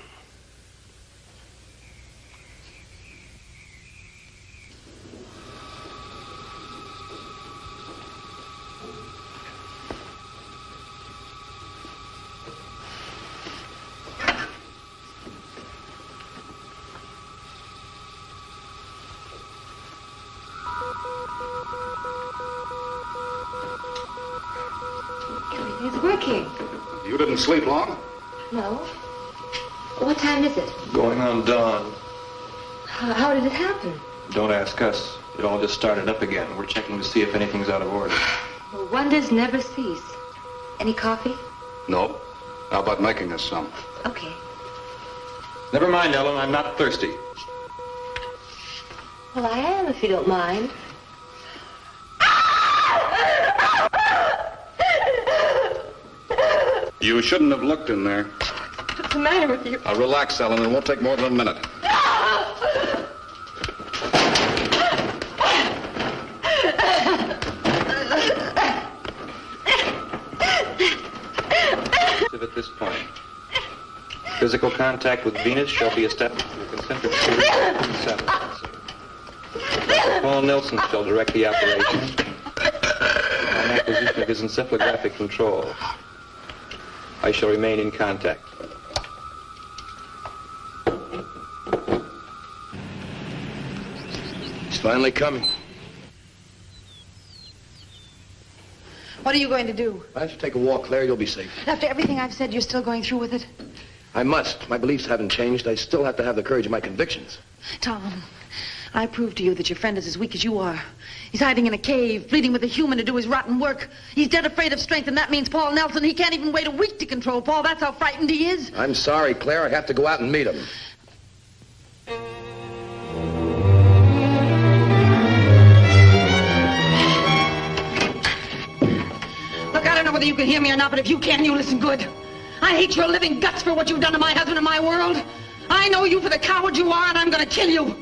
It's working. You didn't sleep long? No. What time is it? Going on dawn. How did it happen? Don't ask us. It all just started up again. We're checking to see if anything's out of order. Well, wonders never cease. Any coffee? No. How about making us some? Okay. Never mind, Ellen. I'm not thirsty. Well, I am, if you don't mind. You shouldn't have looked in there. What's the matter with you? Relax, Ellen. It won't take more than a minute. Physical contact with Venus shall be established through concentric circles between satellites. Paul Nelson shall direct the operation on acquisition of his encephalographic control. I shall remain in contact. He's finally coming. What are you going to do? Why don't you take a walk, Claire? You'll be safe. After everything I've said, you're still going through with it? I must. My beliefs haven't changed. I still have to have the courage of my convictions. Tom, I proved to you that your friend is as weak as you are. He's hiding in a cave, pleading with a human to do his rotten work. He's dead afraid of strength, and that means Paul Nelson. He can't even wait a week to control Paul. That's how frightened he is. I'm sorry, Claire. I have to go out and meet him. Look, I don't know whether you can hear me or not, but if you can, you listen good. I hate your living guts for what you've done to my husband and my world. I know you for the coward you are, and I'm going to kill you.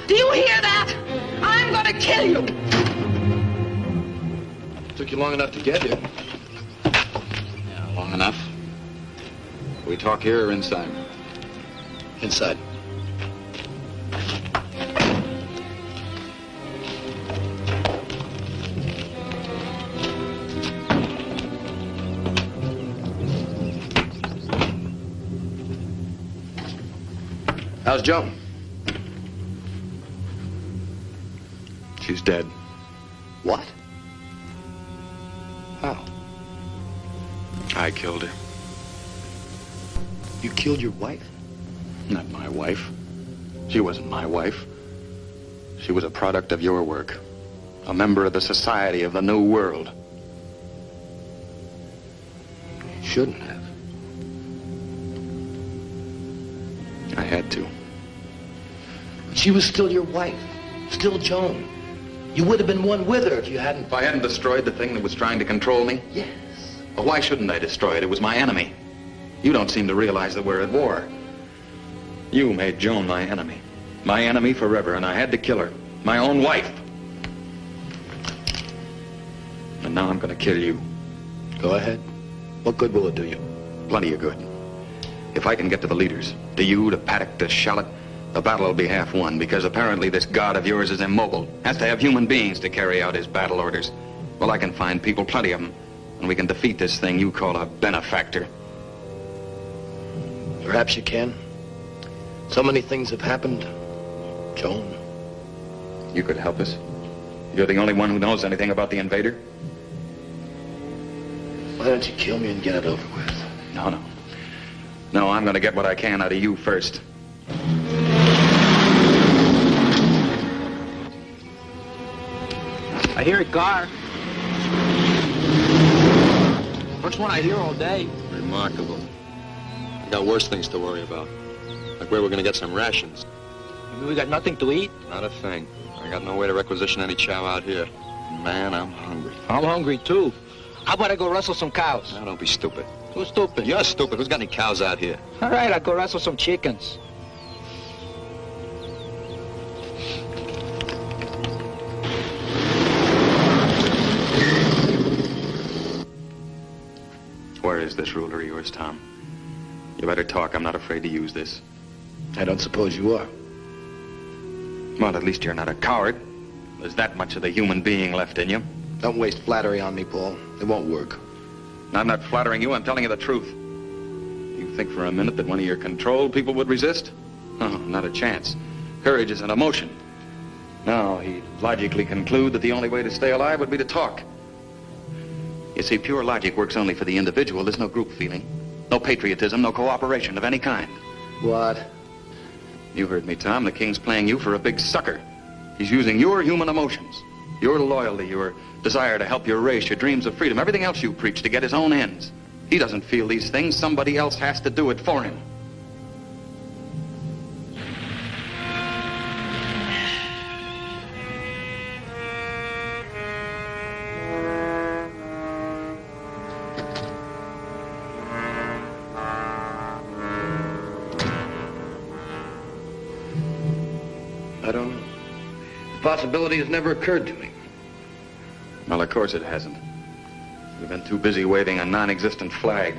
Do you hear that? I'm going to kill you. Took you long enough to get here. Yeah, long enough. We talk here or inside? Inside. How's Joan? She's dead. What? How? I killed her. You killed your wife? Not my wife. She wasn't my wife. She was a product of your work. A member of the Society of the New World. Shouldn't have. I had to. But she was still your wife. Still Joan. You would have been one with her if you hadn't... If I hadn't destroyed the thing that was trying to control me? Yes. Well, why shouldn't I destroy it? It was my enemy. You don't seem to realize that we're at war. You made Joan my enemy. My enemy forever, and I had to kill her. My own wife. And now I'm going to kill you. Go ahead. What good will it do you? Plenty of good. If I can get to the leaders, to you, to Paddock, to Shallot, the battle will be half won, because apparently this god of yours is immobile, has to have human beings to carry out his battle orders. Well, I can find people, plenty of them, and we can defeat this thing you call a benefactor. Perhaps you can. So many things have happened. Joan. You could help us. You're the only one who knows anything about the invader. Why don't you kill me and get it over with? No. No, I'm going to get what I can out of you first. I hear a car. First one I hear all day. Remarkable. I got worse things to worry about. Like where we're going to get some rations. You mean we got nothing to eat? Not a thing. I got no way to requisition any chow out here. Man, I'm hungry. I'm hungry, too. How about I go rustle some cows? Now, don't be stupid. Who's stupid? You're stupid. Who's got any cows out here? All right, I'll go rustle some chickens. Where is this ruler of yours, Tom? You better talk. I'm not afraid to use this. I don't suppose you are. Well, at least you're not a coward. There's that much of the human being left in you. Don't waste flattery on me, Paul. It won't work. I'm not flattering you. I'm telling you the truth. You think for a minute that one of your controlled people would resist? Oh, not a chance. Courage is an emotion. No, he'd logically conclude that the only way to stay alive would be to talk. You see, pure logic works only for the individual. There's no group feeling, no patriotism, no cooperation of any kind. What? You heard me, Tom. The king's playing you for a big sucker. He's using your human emotions, your loyalty, your desire to help your race, your dreams of freedom, everything else you preach to get his own ends. He doesn't feel these things. Somebody else has to do it for him. I don't know. The possibility has never occurred to me. Well, of course it hasn't. We've been too busy waving a non-existent flag.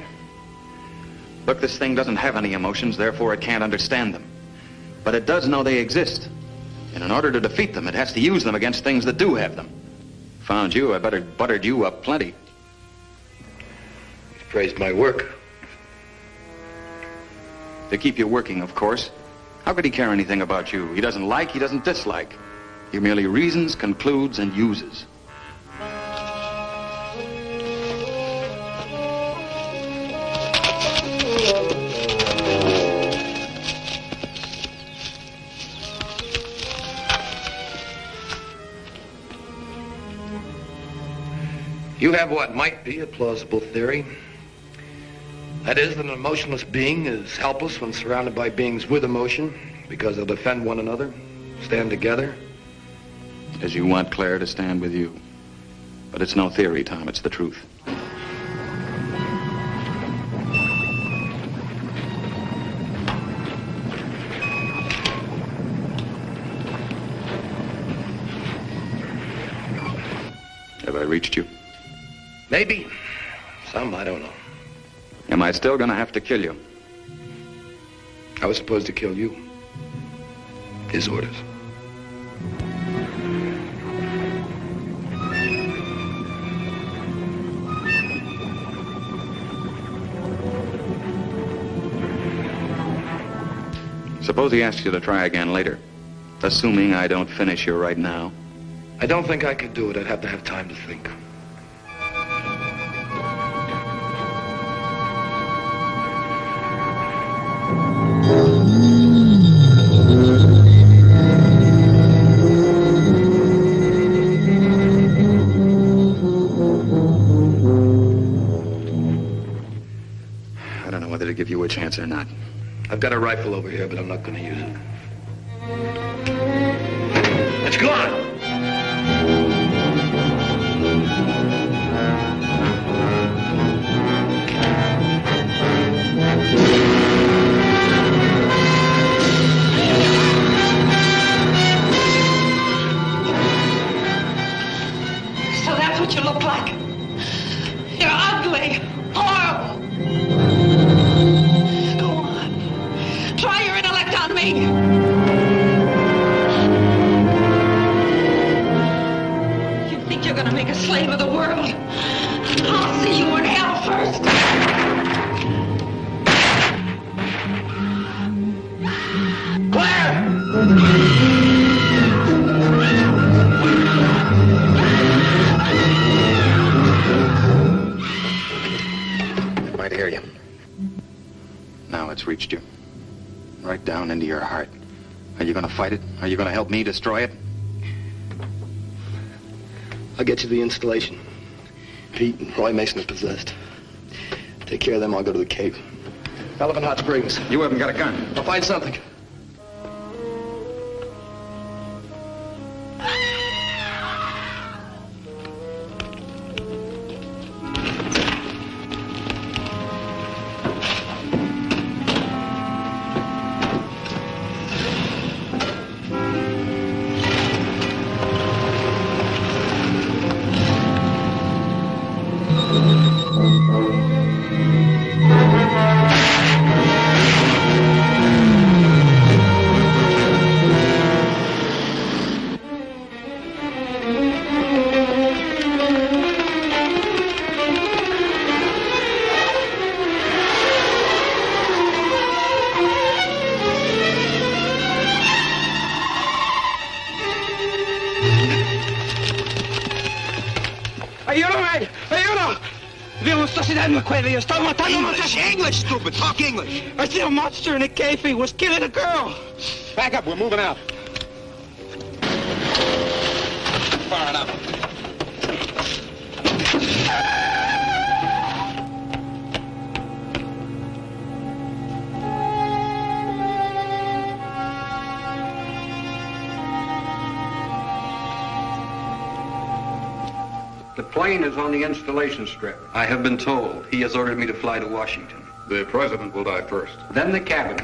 Look, this thing doesn't have any emotions, therefore it can't understand them. But it does know they exist. And in order to defeat them, it has to use them against things that do have them. Found you, I better buttered you up plenty. He's praised my work. To keep you working, of course. How could he care anything about you? He doesn't like, he doesn't dislike. He merely reasons, concludes, and uses. You have what might be a plausible theory. That is that an emotionless being is helpless when surrounded by beings with emotion because they'll defend one another, stand together. As you want Claire to stand with you. But it's no theory, Tom, it's the truth. Have I reached you? Maybe. Some, I don't know. Am I still gonna have to kill you? I was supposed to kill you. His orders. Suppose he asks you to try again later. Assuming I don't finish you right now. I don't think I could do it. I'd have to have time to think. I don't know whether to give you a chance or not. I've got a rifle over here, but I'm not going to use it. It's gone! So that's what you look like. You're ugly, horrible. Go on. Try your intellect on me. You think you're gonna make a slave of the world? I'll see you in hell first. Might hear you. Now it's reached you. Right down into your heart. Are you gonna fight it? Are you gonna help me destroy it? I'll get you the installation. Pete and Roy Mason are possessed. Take care of them, I'll go to the Cape. Elephant Hot Springs. You haven't got a gun. I'll find something. Aiutami! Aiuto! Vi non sto sedendo quelli, io sto matando English, stupid! Talk English! I see a monster in a cave. He was killing a girl. Back up, we're moving out. Far enough. The plane is on the installation strip. I have been told. He has ordered me to fly to Washington. The president will die first. Then the cabinet.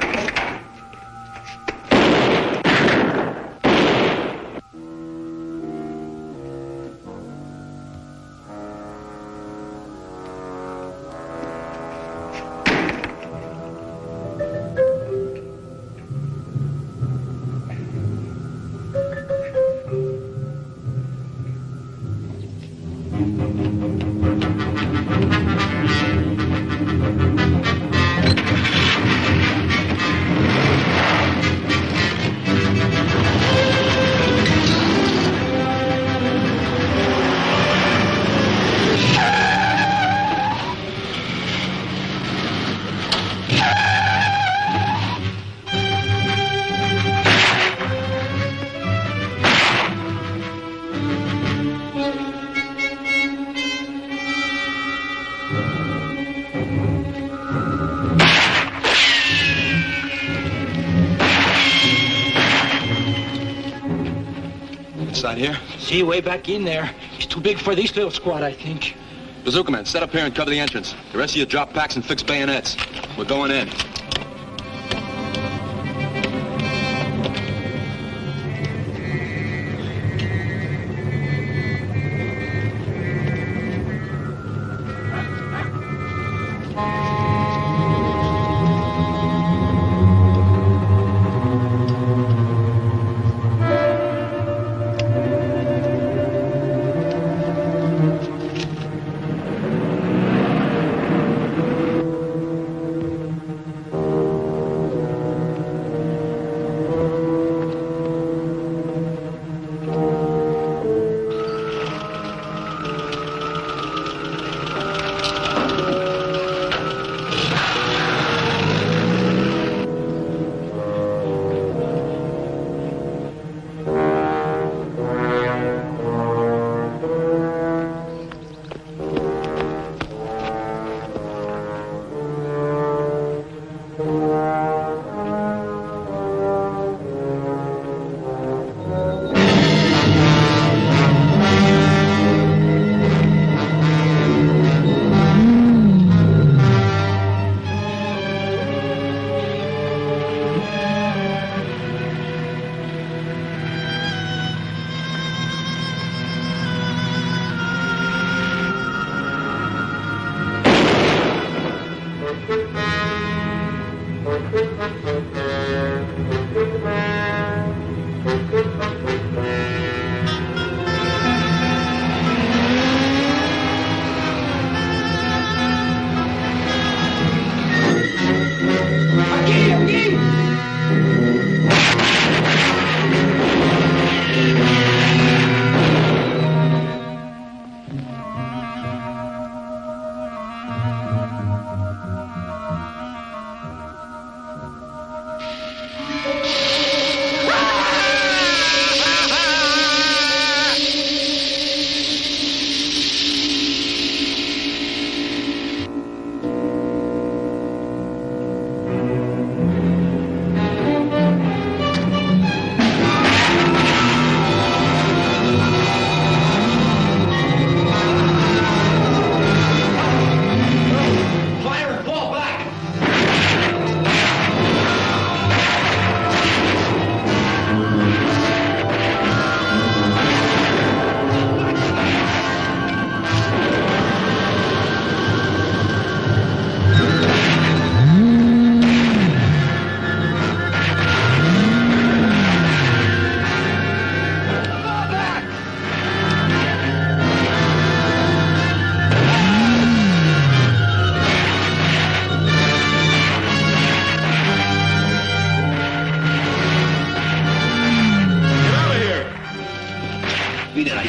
inside here. See, way back in there. He's too big for this little squad, I think. Bazooka man, set up here and cover the entrance. The rest of you drop packs and fix bayonets. We're going in.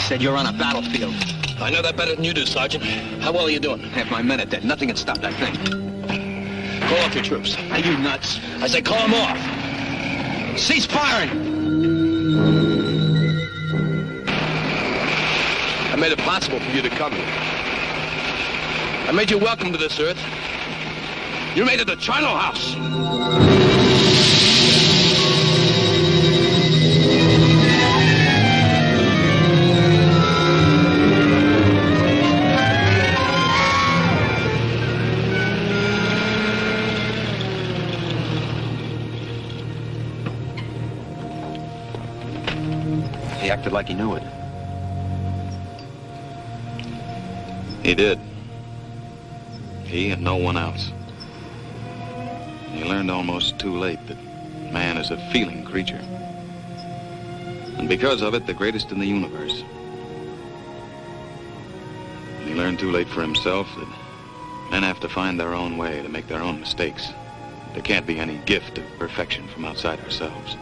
Said you're on a battlefield. I know that better than you do, Sergeant. How well are you doing? Half my men are dead. Nothing can stop that thing. Call off your troops. Are you nuts? I say call them off. Cease firing! I made it possible for you to come here. I made you welcome to this earth. You made it the charnel house. He acted like he knew it. He did. He and no one else. He learned almost too late that man is a feeling creature. And because of it, the greatest in the universe. And he learned too late for himself that men have to find their own way to make their own mistakes. There can't be any gift of perfection from outside ourselves.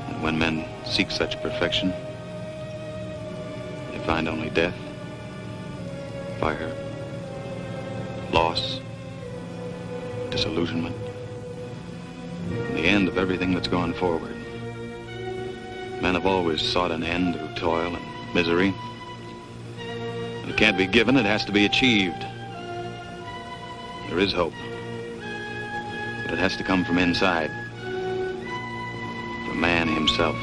And when men seek such perfection, they find only death, fire, loss, disillusionment, and the end of everything that's gone forward. Men have always sought an end through toil and misery. It can't be given, it has to be achieved. There is hope, but it has to come from inside, from man himself.